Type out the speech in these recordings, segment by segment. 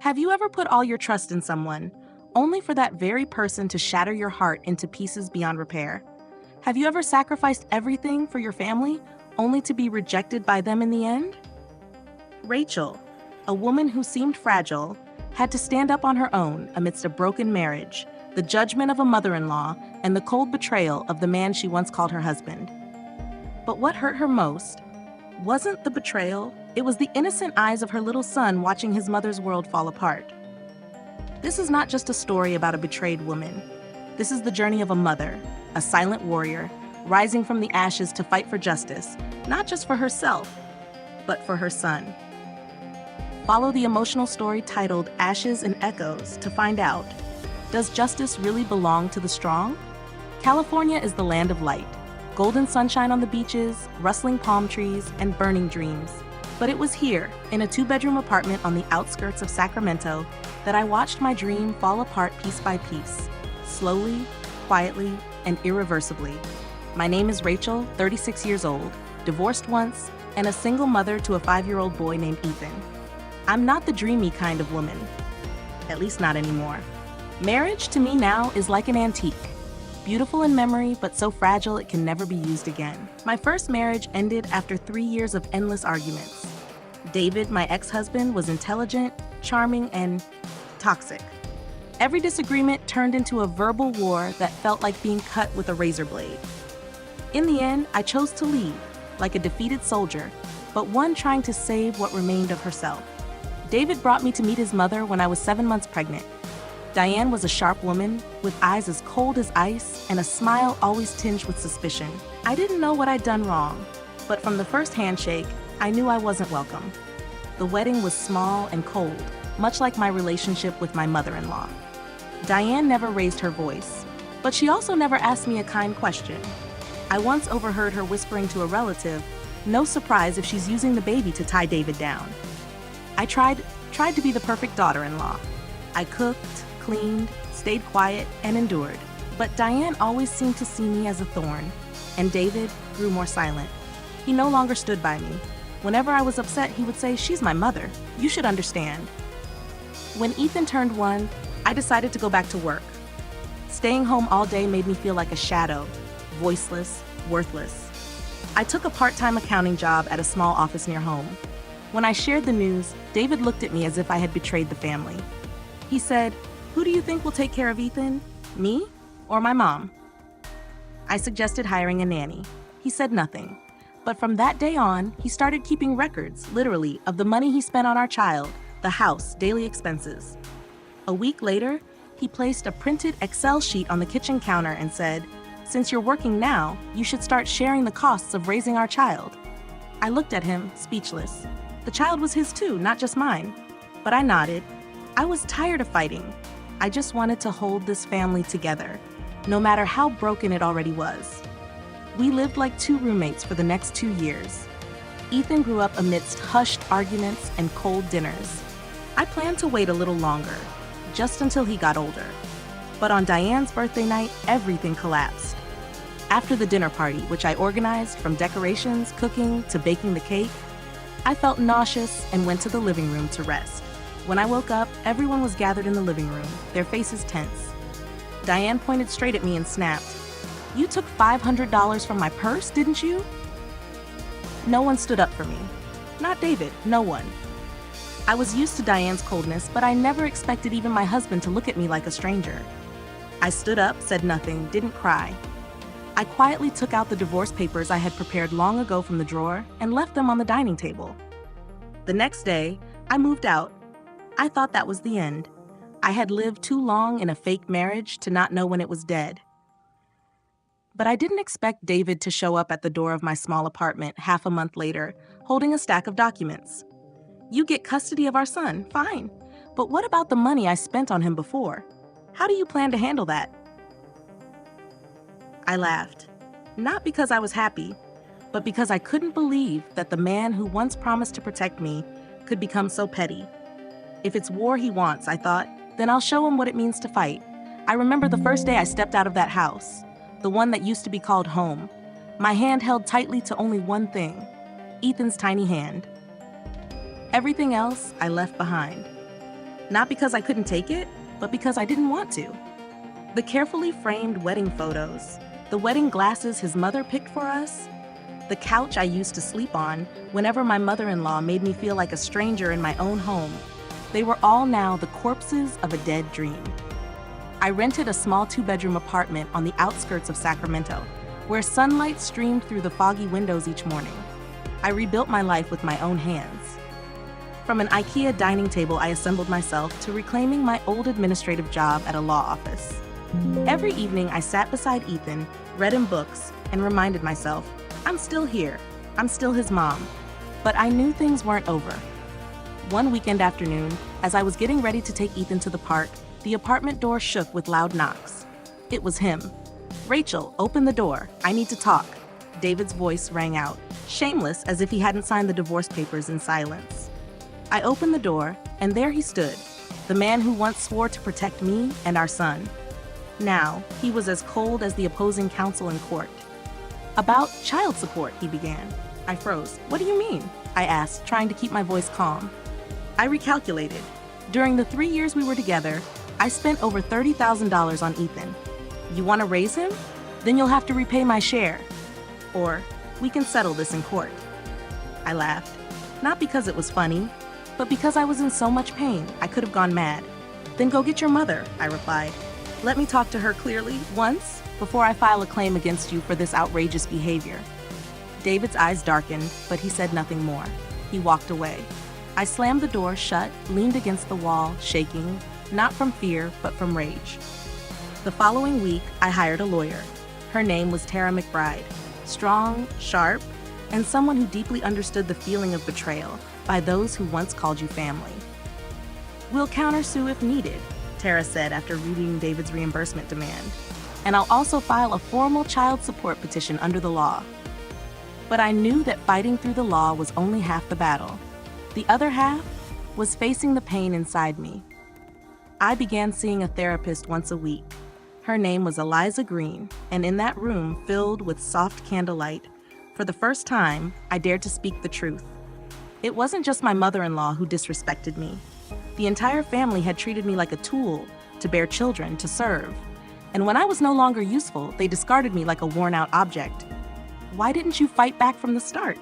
Have you ever put all your trust in someone, only for that very person to shatter your heart into pieces beyond repair? Have you ever sacrificed everything for your family, only to be rejected by them in the end? Rachel, a woman who seemed fragile, had to stand up on her own amidst a broken marriage, the judgment of a mother-in-law, and the cold betrayal of the man she once called her husband. But what hurt her most wasn't the betrayal, it was the innocent eyes of her little son watching his mother's world fall apart. This is not just a story about a betrayed woman. This is the journey of a mother, a silent warrior, rising from the ashes to fight for justice, not just for herself, but for her son. Follow the emotional story titled Ashes and Echoes to find out, does justice really belong to the strong? California is the land of light. Golden sunshine on the beaches, rustling palm trees, and burning dreams. But it was here, in a 2-bedroom apartment on the outskirts of Sacramento, that I watched my dream fall apart piece by piece, slowly, quietly, and irreversibly. My name is Rachel, 36 years old, divorced once, and a single mother to a 5-year-old boy named Ethan. I'm not the dreamy kind of woman, at least not anymore. Marriage to me now is like an antique. Beautiful in memory, but so fragile it can never be used again. My first marriage ended after 3 years of endless arguments. David, my ex-husband, was intelligent, charming, and toxic. Every disagreement turned into a verbal war that felt like being cut with a razor blade. In the end, I chose to leave, like a defeated soldier, but one trying to save what remained of herself. David brought me to meet his mother when I was 7 months pregnant. Diane was a sharp woman, with eyes as cold as ice and a smile always tinged with suspicion. I didn't know what I'd done wrong, but from the first handshake, I knew I wasn't welcome. The wedding was small and cold, much like my relationship with my mother-in-law. Diane never raised her voice, but she also never asked me a kind question. I once overheard her whispering to a relative, "No surprise if she's using the baby to tie David down." I tried to be the perfect daughter-in-law. I cooked, cleaned, stayed quiet, and endured. But Diane always seemed to see me as a thorn, and David grew more silent. He no longer stood by me. Whenever I was upset, he would say, "She's my mother. You should understand." When Ethan turned 1, I decided to go back to work. Staying home all day made me feel like a shadow, voiceless, worthless. I took a part-time accounting job at a small office near home. When I shared the news, David looked at me as if I had betrayed the family. He said, "Who do you think will take care of Ethan? Me or my mom?" I suggested hiring a nanny. He said nothing. But from that day on, he started keeping records, literally, of the money he spent on our child, the house, daily expenses. A week later, he placed a printed Excel sheet on the kitchen counter and said, "Since you're working now, you should start sharing the costs of raising our child." I looked at him, speechless. The child was his too, not just mine. But I nodded. I was tired of fighting. I just wanted to hold this family together, no matter how broken it already was. We lived like 2 roommates for the next 2 years. Ethan grew up amidst hushed arguments and cold dinners. I planned to wait a little longer, just until he got older. But on Diane's birthday night, everything collapsed. After the dinner party, which I organized from decorations, cooking, to baking the cake, I felt nauseous and went to the living room to rest. When I woke up, everyone was gathered in the living room, their faces tense. Diane pointed straight at me and snapped, "You took $500 from my purse, didn't you?" No one stood up for me. Not David, no one. I was used to Diane's coldness, but I never expected even my husband to look at me like a stranger. I stood up, said nothing, didn't cry. I quietly took out the divorce papers I had prepared long ago from the drawer and left them on the dining table. The next day, I moved out. I thought that was the end. I had lived too long in a fake marriage to not know when it was dead. But I didn't expect David to show up at the door of my small apartment half a month later, holding a stack of documents. "You get custody of our son, fine. But what about the money I spent on him before? How do you plan to handle that?" I laughed. Not because I was happy, but because I couldn't believe that the man who once promised to protect me could become so petty. If it's war he wants, I thought, then I'll show him what it means to fight. I remember the first day I stepped out of that house, the one that used to be called home. My hand held tightly to only one thing, Ethan's tiny hand. Everything else I left behind. Not because I couldn't take it, but because I didn't want to. The carefully framed wedding photos, the wedding glasses his mother picked for us, the couch I used to sleep on whenever my mother-in-law made me feel like a stranger in my own home, they were all now the corpses of a dead dream. I rented a small 2-bedroom apartment on the outskirts of Sacramento, where sunlight streamed through the foggy windows each morning. I rebuilt my life with my own hands. From an IKEA dining table I assembled myself to reclaiming my old administrative job at a law office. Every evening I sat beside Ethan, read him books, and reminded myself, I'm still here. I'm still his mom. But I knew things weren't over. One weekend afternoon, as I was getting ready to take Ethan to the park, the apartment door shook with loud knocks. It was him. Rachel, open the door. I need to talk. David's voice rang out, shameless as if he hadn't signed the divorce papers in silence. I opened the door, and there he stood, the man who once swore to protect me and our son. Now, he was as cold as the opposing counsel in court. About child support, he began. I froze. What do you mean? I asked, trying to keep my voice calm. I recalculated. During the 3 years we were together, I spent over $30,000 on Ethan. You want to raise him? Then you'll have to repay my share. Or, we can settle this in court. I laughed. Not because it was funny, but because I was in so much pain, I could have gone mad. Then go get your mother, I replied. Let me talk to her clearly, once, before I file a claim against you for this outrageous behavior. David's eyes darkened, but he said nothing more. He walked away. I slammed the door shut, leaned against the wall, shaking, not from fear, but from rage. The following week, I hired a lawyer. Her name was Tara McBride. Strong, sharp, and someone who deeply understood the feeling of betrayal by those who once called you family. We'll countersue if needed, Tara said after reading David's reimbursement demand. And I'll also file a formal child support petition under the law. But I knew that fighting through the law was only half the battle. The other half was facing the pain inside me. I began seeing a therapist once a week. Her name was Eliza Green, and in that room filled with soft candlelight, for the first time, I dared to speak the truth. It wasn't just my mother-in-law who disrespected me. The entire family had treated me like a tool to bear children, to serve. And when I was no longer useful, they discarded me like a worn-out object. Why didn't you fight back from the start?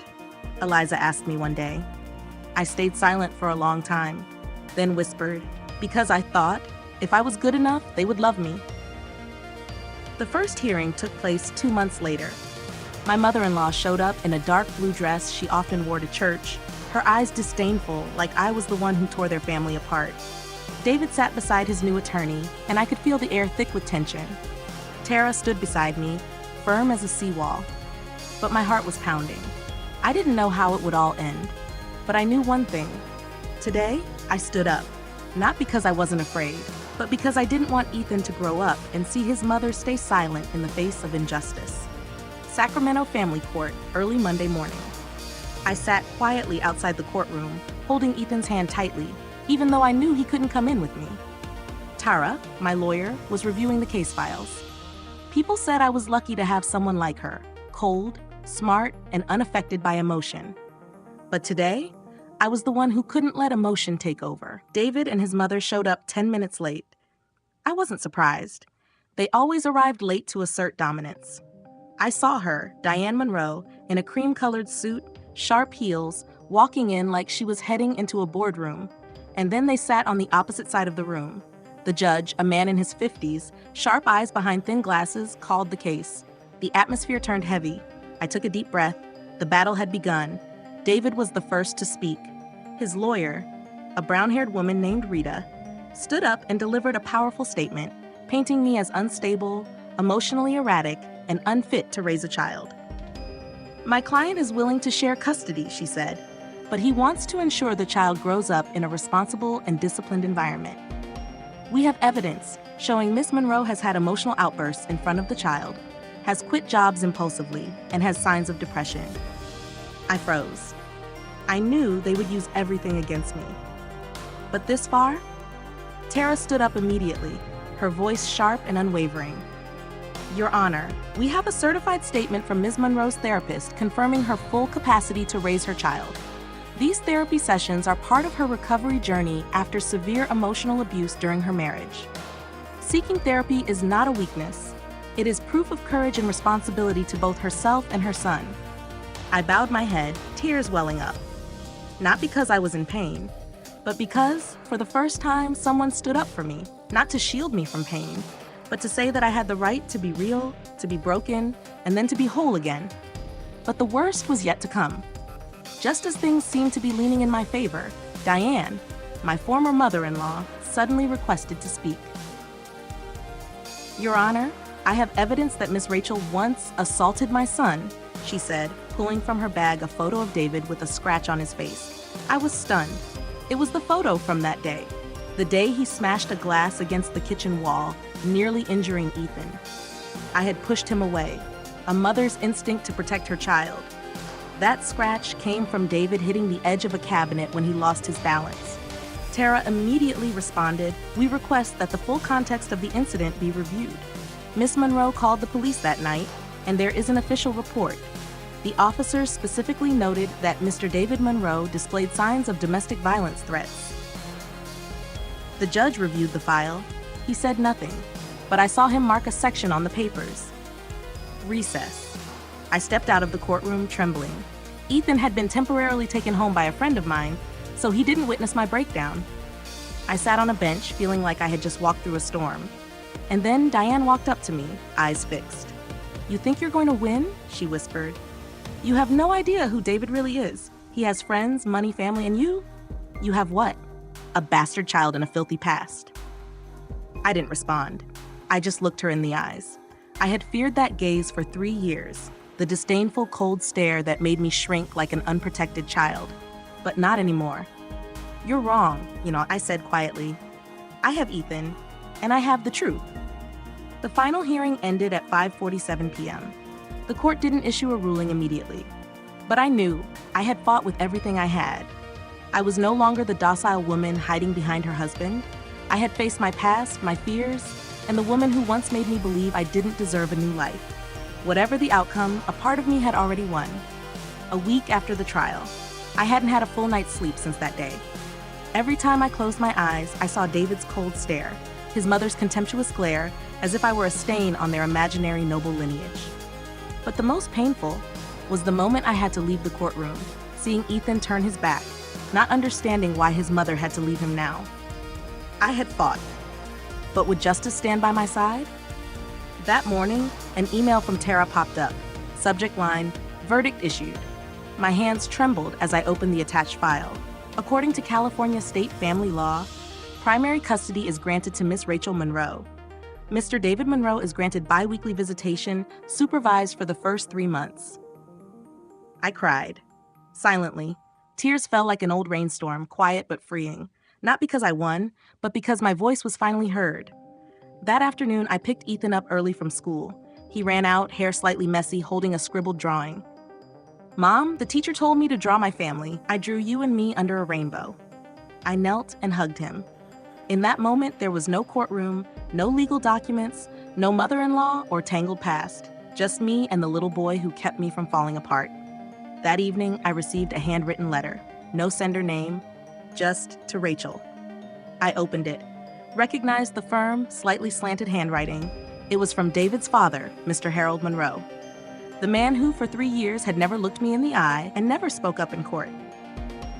Eliza asked me one day. I stayed silent for a long time, then whispered, because I thought, if I was good enough, they would love me. The first hearing took place 2 months later. My mother-in-law showed up in a dark blue dress she often wore to church, her eyes disdainful, like I was the one who tore their family apart. David sat beside his new attorney, and I could feel the air thick with tension. Tara stood beside me, firm as a seawall. But my heart was pounding. I didn't know how it would all end, but I knew one thing. Today, I stood up, not because I wasn't afraid, but because I didn't want Ethan to grow up and see his mother stay silent in the face of injustice. Sacramento Family Court, early Monday morning. I sat quietly outside the courtroom, holding Ethan's hand tightly, even though I knew he couldn't come in with me. Tara, my lawyer, was reviewing the case files. People said I was lucky to have someone like her, cold, smart, and unaffected by emotion. But today, I was the one who couldn't let emotion take over. David and his mother showed up 10 minutes late. I wasn't surprised. They always arrived late to assert dominance. I saw her, Diane Monroe, in a cream-colored suit, sharp heels, walking in like she was heading into a boardroom, and then they sat on the opposite side of the room. The judge, a man in his 50s, sharp eyes behind thin glasses, called the case. The atmosphere turned heavy. I took a deep breath. The battle had begun. David was the first to speak. His lawyer, a brown-haired woman named Rita, stood up and delivered a powerful statement, painting me as unstable, emotionally erratic, and unfit to raise a child. My client is willing to share custody, she said, but he wants to ensure the child grows up in a responsible and disciplined environment. We have evidence showing Miss Monroe has had emotional outbursts in front of the child, has quit jobs impulsively, and has signs of depression. I froze. I knew they would use everything against me. But this far? Tara stood up immediately, her voice sharp and unwavering. Your Honor, we have a certified statement from Ms. Monroe's therapist confirming her full capacity to raise her child. These therapy sessions are part of her recovery journey after severe emotional abuse during her marriage. Seeking therapy is not a weakness. It is proof of courage and responsibility to both herself and her son. I bowed my head, tears welling up. Not because I was in pain, but because, for the first time, someone stood up for me, not to shield me from pain, but to say that I had the right to be real, to be broken, and then to be whole again. But the worst was yet to come. Just as things seemed to be leaning in my favor, Diane, my former mother-in-law, suddenly requested to speak. "Your Honor, I have evidence that Miss Rachel once assaulted my son," she said, pulling from her bag a photo of David with a scratch on his face. I was stunned. It was the photo from that day, the day he smashed a glass against the kitchen wall, nearly injuring Ethan. I had pushed him away, a mother's instinct to protect her child. That scratch came from David hitting the edge of a cabinet when he lost his balance. Tara immediately responded, "We request that the full context of the incident be reviewed." Miss Monroe called the police that night, and there is an official report. The officers specifically noted that Mr. David Monroe displayed signs of domestic violence threats. The judge reviewed the file. He said nothing, but I saw him mark a section on the papers. Recess. I stepped out of the courtroom trembling. Ethan had been temporarily taken home by a friend of mine, so he didn't witness my breakdown. I sat on a bench, feeling like I had just walked through a storm. And then Diane walked up to me, eyes fixed. "You think you're going to win?" she whispered. "You have no idea who David really is. He has friends, money, family, and you have what? A bastard child and a filthy past." I didn't respond. I just looked her in the eyes. I had feared that gaze for 3 years, the disdainful, cold stare that made me shrink like an unprotected child. But not anymore. "You're wrong," I said quietly. "I have Ethan, and I have the truth." The final hearing ended at 5:47 p.m. The court didn't issue a ruling immediately. But I knew I had fought with everything I had. I was no longer the docile woman hiding behind her husband. I had faced my past, my fears, and the woman who once made me believe I didn't deserve a new life. Whatever the outcome, a part of me had already won. A week after the trial, I hadn't had a full night's sleep since that day. Every time I closed my eyes, I saw David's cold stare, his mother's contemptuous glare, as if I were a stain on their imaginary noble lineage. But the most painful was the moment I had to leave the courtroom, seeing Ethan turn his back, not understanding why his mother had to leave him now. I had fought, but would justice stand by my side? That morning, an email from Tara popped up. Subject line, "Verdict issued." My hands trembled as I opened the attached file. According to California state family law, primary custody is granted to Miss Rachel Monroe. Mr. David Monroe is granted bi-weekly visitation, supervised for the first 3 months. I cried. Silently. Tears fell like an old rainstorm, quiet but freeing. Not because I won, but because my voice was finally heard. That afternoon, I picked Ethan up early from school. He ran out, hair slightly messy, holding a scribbled drawing. "Mom, the teacher told me to draw my family. I drew you and me under a rainbow." I knelt and hugged him. In that moment, there was no courtroom, no legal documents, no mother-in-law or tangled past, just me and the little boy who kept me from falling apart. That evening, I received a handwritten letter. No sender name, just to Rachel. I opened it, recognized the firm, slightly slanted handwriting. It was from David's father, Mr. Harold Monroe, the man who for 3 years had never looked me in the eye and never spoke up in court.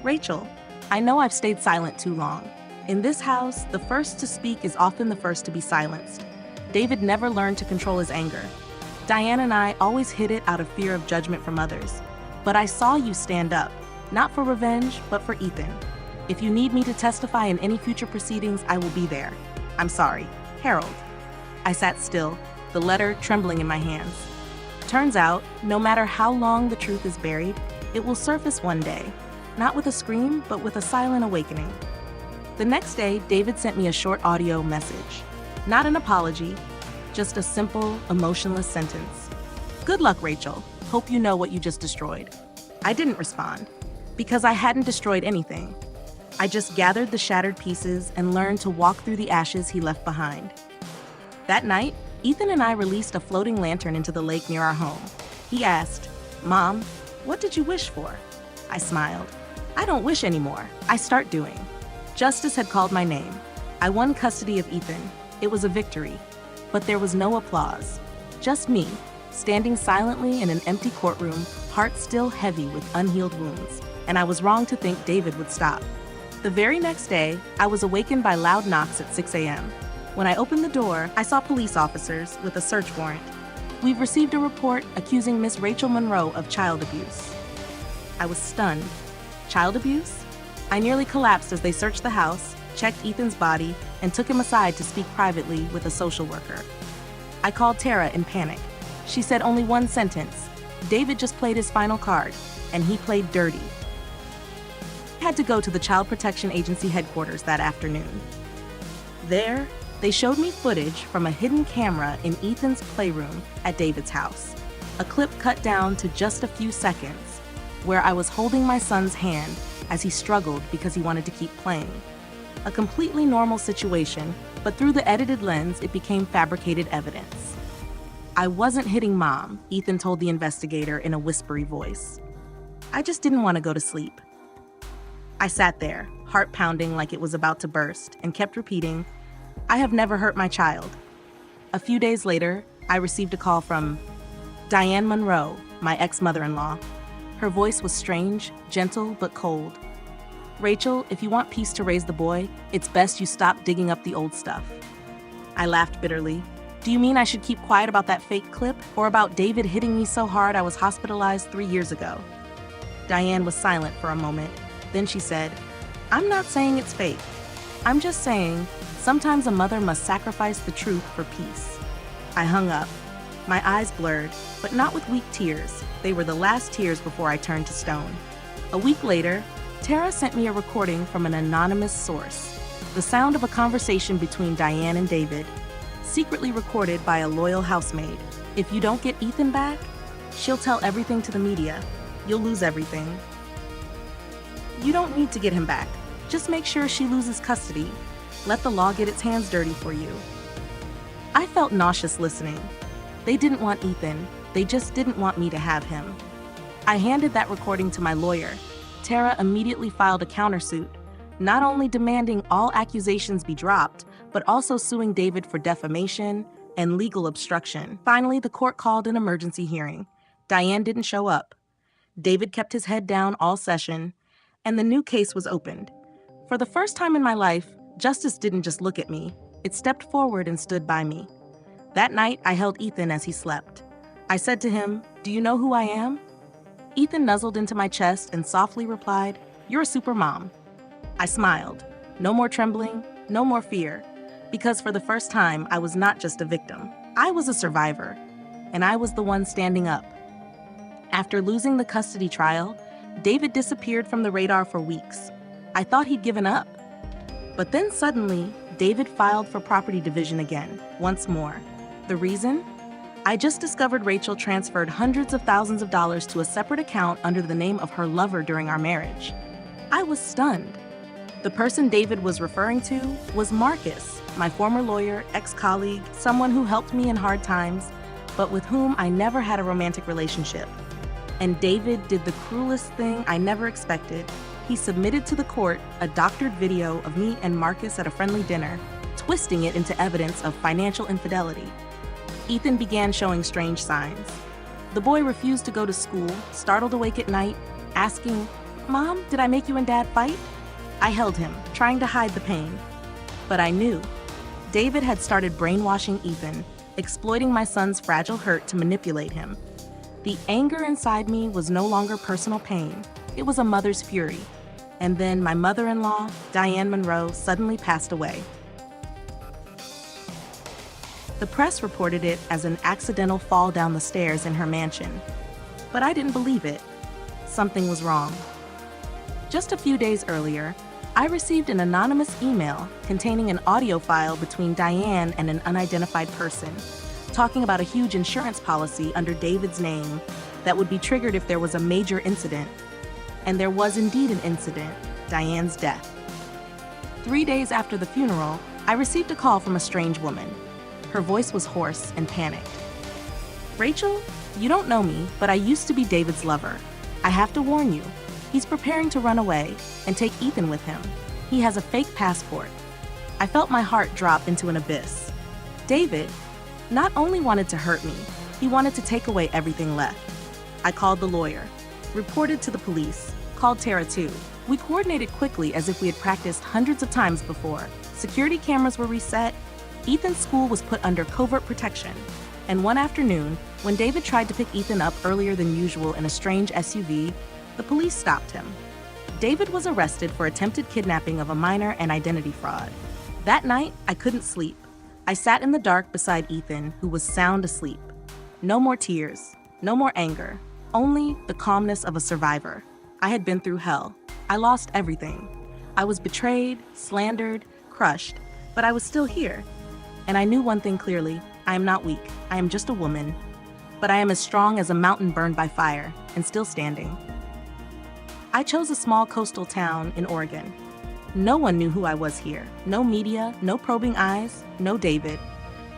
"Rachel, I know I've stayed silent too long. In this house, the first to speak is often the first to be silenced. David never learned to control his anger. Diane and I always hid it out of fear of judgment from others. But I saw you stand up, not for revenge, but for Ethan. If you need me to testify in any future proceedings, I will be there. I'm sorry. Harold." I sat still, the letter trembling in my hands. Turns out, no matter how long the truth is buried, it will surface one day, not with a scream, but with a silent awakening. The next day, David sent me a short audio message. Not an apology, just a simple, emotionless sentence. "Good luck, Rachel. Hope you know what you just destroyed." I didn't respond, because I hadn't destroyed anything. I just gathered the shattered pieces and learned to walk through the ashes he left behind. That night, Ethan and I released a floating lantern into the lake near our home. He asked, "Mom, what did you wish for?" I smiled. I don't wish anymore. I start doing. Justice had called my name. I won custody of Ethan. It was a victory. But there was no applause. Just me, standing silently in an empty courtroom, heart still heavy with unhealed wounds. And I was wrong to think David would stop. The very next day, I was awakened by loud knocks at 6 a.m. When I opened the door, I saw police officers with a search warrant. We've received a report accusing Miss Rachel Monroe of child abuse. I was stunned. Child abuse? I nearly collapsed as they searched the house, checked Ethan's body, and took him aside to speak privately with a social worker. I called Tara in panic. She said only one sentence. David just played his final card, and he played dirty. I had to go to the Child Protection Agency headquarters that afternoon. There, they showed me footage from a hidden camera in Ethan's playroom at David's house. A clip cut down to just a few seconds, where I was holding my son's hand as he struggled because he wanted to keep playing. A completely normal situation, but through the edited lens, it became fabricated evidence. I wasn't hitting Mom, Ethan told the investigator in a whispery voice. I just didn't want to go to sleep. I sat there, heart pounding like it was about to burst, and kept repeating, I have never hurt my child. A few days later, I received a call from Diane Monroe, my ex-mother-in-law. Her voice was strange, gentle, but cold. Rachel, if you want peace to raise the boy, it's best you stop digging up the old stuff. I laughed bitterly. Do you mean I should keep quiet about that fake clip, or about David hitting me so hard I was hospitalized 3 years ago? Diane was silent for a moment. Then she said, I'm not saying it's fake. I'm just saying, sometimes a mother must sacrifice the truth for peace. I hung up. My eyes blurred, but not with weak tears. They were the last tears before I turned to stone. A week later, Tara sent me a recording from an anonymous source. The sound of a conversation between Diane and David, secretly recorded by a loyal housemaid. If you don't get Ethan back, she'll tell everything to the media. You'll lose everything. You don't need to get him back. Just make sure she loses custody. Let the law get its hands dirty for you. I felt nauseous listening. They didn't want Ethan. They just didn't want me to have him. I handed that recording to my lawyer. Tara immediately filed a countersuit, not only demanding all accusations be dropped, but also suing David for defamation and legal obstruction. Finally, the court called an emergency hearing. Diane didn't show up. David kept his head down all session, and the new case was opened. For the first time in my life, justice didn't just look at me. It stepped forward and stood by me. That night, I held Ethan as he slept. I said to him, "Do you know who I am?" Ethan nuzzled into my chest and softly replied, "You're a super mom." I smiled. No more trembling, no more fear, because for the first time, I was not just a victim. I was a survivor, and I was the one standing up. After losing the custody trial, David disappeared from the radar for weeks. I thought he'd given up. But then suddenly, David filed for property division again, once more. The reason? I just discovered Rachel transferred hundreds of thousands of dollars to a separate account under the name of her lover during our marriage. I was stunned. The person David was referring to was Marcus, my former lawyer, ex-colleague, someone who helped me in hard times, but with whom I never had a romantic relationship. And David did the cruelest thing I never expected. He submitted to the court a doctored video of me and Marcus at a friendly dinner, twisting it into evidence of financial infidelity. Ethan began showing strange signs. The boy refused to go to school, startled awake at night, asking, "Mom, did I make you and Dad fight?" I held him, trying to hide the pain. But I knew. David had started brainwashing Ethan, exploiting my son's fragile hurt to manipulate him. The anger inside me was no longer personal pain. It was a mother's fury. And then my mother-in-law, Diane Monroe, suddenly passed away. The press reported it as an accidental fall down the stairs in her mansion. But I didn't believe it. Something was wrong. Just a few days earlier, I received an anonymous email containing an audio file between Diane and an unidentified person, talking about a huge insurance policy under David's name that would be triggered if there was a major incident. And there was indeed an incident, Diane's death. 3 days after the funeral, I received a call from a strange woman. Her voice was hoarse and panicked. "Rachel, you don't know me, but I used to be David's lover. I have to warn you, He's preparing to run away and take Ethan with him. He has a fake passport. I felt my heart drop into an abyss. David not only wanted to hurt me, he wanted to take away everything left. I called the lawyer, reported to the police, called Tara too. We coordinated quickly as if we had practiced hundreds of times before. Security cameras were reset. Ethan's school was put under covert protection. And one afternoon, when David tried to pick Ethan up earlier than usual in a strange SUV, the police stopped him. David was arrested for attempted kidnapping of a minor and identity fraud. That night, I couldn't sleep. I sat in the dark beside Ethan, who was sound asleep. No more tears, no more anger, only the calmness of a survivor. I had been through hell. I lost everything. I was betrayed, slandered, crushed, but I was still here. And I knew one thing clearly: I am not weak. I am just a woman. But I am as strong as a mountain burned by fire, and still standing. I chose a small coastal town in Oregon. No one knew who I was here. No media, no probing eyes, no David.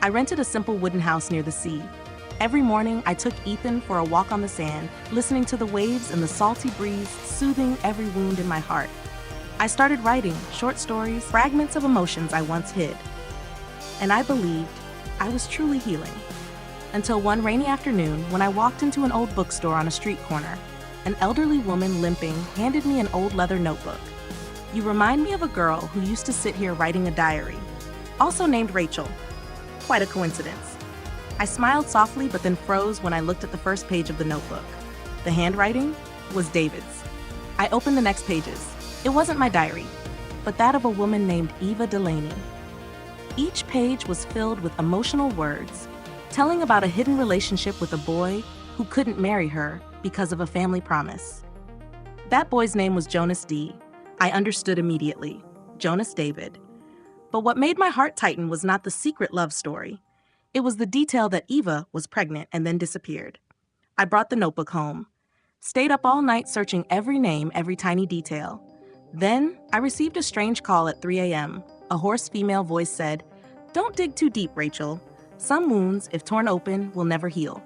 I rented a simple wooden house near the sea. Every morning, I took Ethan for a walk on the sand, listening to the waves and the salty breeze, soothing every wound in my heart. I started writing short stories, fragments of emotions I once hid. And I believed I was truly healing. Until one rainy afternoon, when I walked into an old bookstore on a street corner, an elderly woman limping handed me an old leather notebook. "You remind me of a girl who used to sit here writing a diary, also named Rachel." Quite a coincidence. I smiled softly but then froze when I looked at the first page of the notebook. The handwriting was David's. I opened the next pages. It wasn't my diary, but that of a woman named Eva Delaney. Each page was filled with emotional words, telling about a hidden relationship with a boy who couldn't marry her because of a family promise. That boy's name was Jonas D. I understood immediately. Jonas David. But what made my heart tighten was not the secret love story. It was the detail that Eva was pregnant and then disappeared. I brought the notebook home, stayed up all night searching every name, every tiny detail. Then I received a strange call at 3 a.m. A hoarse female voice said, "Don't dig too deep, Rachel. Some wounds, if torn open, will never heal."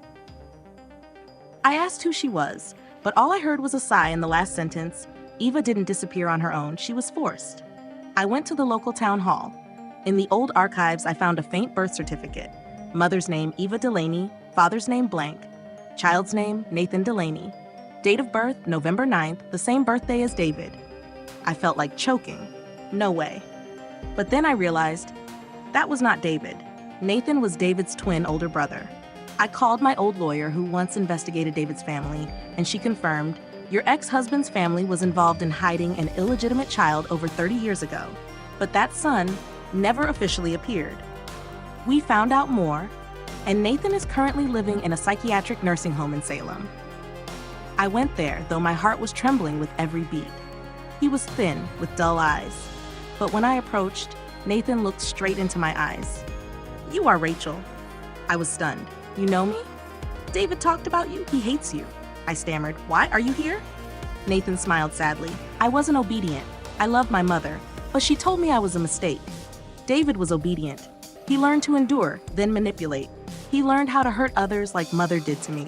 I asked who she was, but all I heard was a sigh in the last sentence. Eva didn't disappear on her own, she was forced. I went to the local town hall. In the old archives, I found a faint birth certificate. Mother's name, Eva Delaney. Father's name, blank. Child's name, Nathan Delaney. Date of birth, November 9th, the same birthday as David. I felt like choking. No way. But then I realized that was not David. Nathan was David's twin older brother. I called my old lawyer who once investigated David's family, and she confirmed, "Your ex-husband's family was involved in hiding an illegitimate child over 30 years ago, but that son never officially appeared." We found out more, and Nathan is currently living in a psychiatric nursing home in Salem. I went there, though my heart was trembling with every beat. He was thin, with dull eyes. But when I approached, Nathan looked straight into my eyes. "You are Rachel." I was stunned. "You know me?" "David talked about you. He hates you." I stammered. "Why are you here?" Nathan smiled sadly. "I wasn't obedient. I loved my mother, but she told me I was a mistake. David was obedient. He learned to endure, then manipulate. He learned how to hurt others like Mother did to me."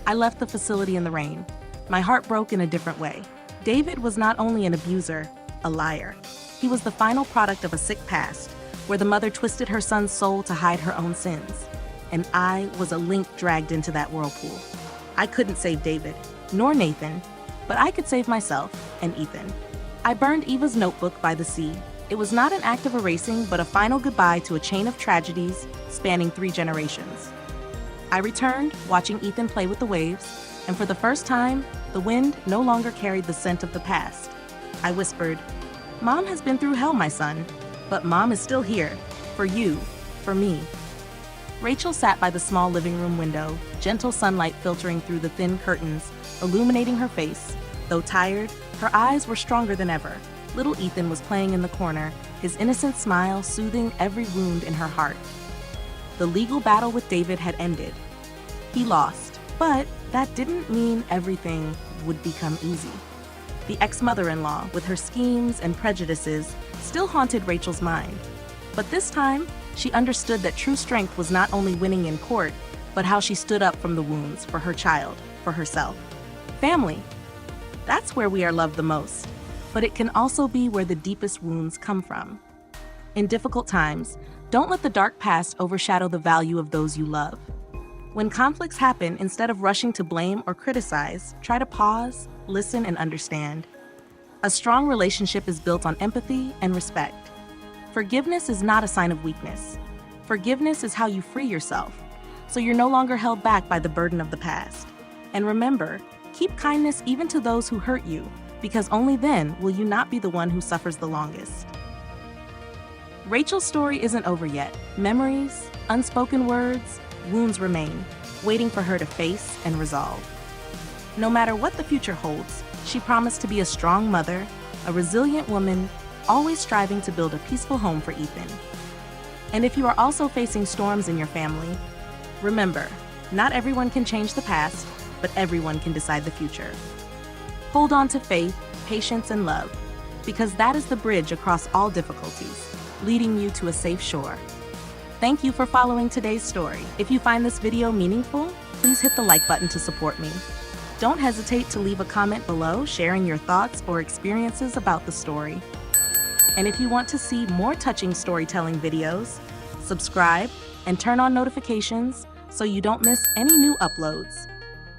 I left the facility in the rain. My heart broke in a different way. David was not only an abuser, a liar. He was the final product of a sick past, where the mother twisted her son's soul to hide her own sins. And I was a link dragged into that whirlpool. I couldn't save David, nor Nathan, but I could save myself and Ethan. I burned Eva's notebook by the sea. It was not an act of erasing, but a final goodbye to a chain of tragedies spanning 3 generations. I returned, watching Ethan play with the waves, and for the first time, the wind no longer carried the scent of the past. I whispered, "Mom has been through hell, my son, but Mom is still here, for you, for me." Rachel sat by the small living room window, gentle sunlight filtering through the thin curtains, illuminating her face. Though tired, her eyes were stronger than ever. Little Ethan was playing in the corner, his innocent smile soothing every wound in her heart. The legal battle with David had ended. He lost, but that didn't mean everything would become easy. The ex-mother-in-law, with her schemes and prejudices, still haunted Rachel's mind. But this time, she understood that true strength was not only winning in court, but how she stood up from the wounds for her child, for herself. Family. That's where we are loved the most, but it can also be where the deepest wounds come from. In difficult times, don't let the dark past overshadow the value of those you love. When conflicts happen, instead of rushing to blame or criticize, try to pause, listen, and understand. A strong relationship is built on empathy and respect. Forgiveness is not a sign of weakness. Forgiveness is how you free yourself, so you're no longer held back by the burden of the past. And remember, keep kindness even to those who hurt you, because only then will you not be the one who suffers the longest. Rachel's story isn't over yet. Memories, unspoken words, wounds remain, waiting for her to face and resolve. No matter what the future holds, she promised to be a strong mother, a resilient woman, always striving to build a peaceful home for Ethan. And if you are also facing storms in your family, remember, not everyone can change the past, but everyone can decide the future. Hold on to faith, patience, and love, because that is the bridge across all difficulties, leading you to a safe shore. Thank you for following today's story. If you find this video meaningful, please hit the like button to support me. Don't hesitate to leave a comment below sharing your thoughts or experiences about the story. And if you want to see more touching storytelling videos, subscribe and turn on notifications so you don't miss any new uploads.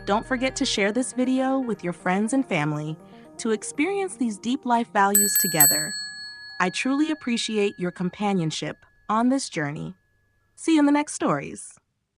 Don't forget to share this video with your friends and family to experience these deep life values together. I truly appreciate your companionship on this journey. See you in the next stories.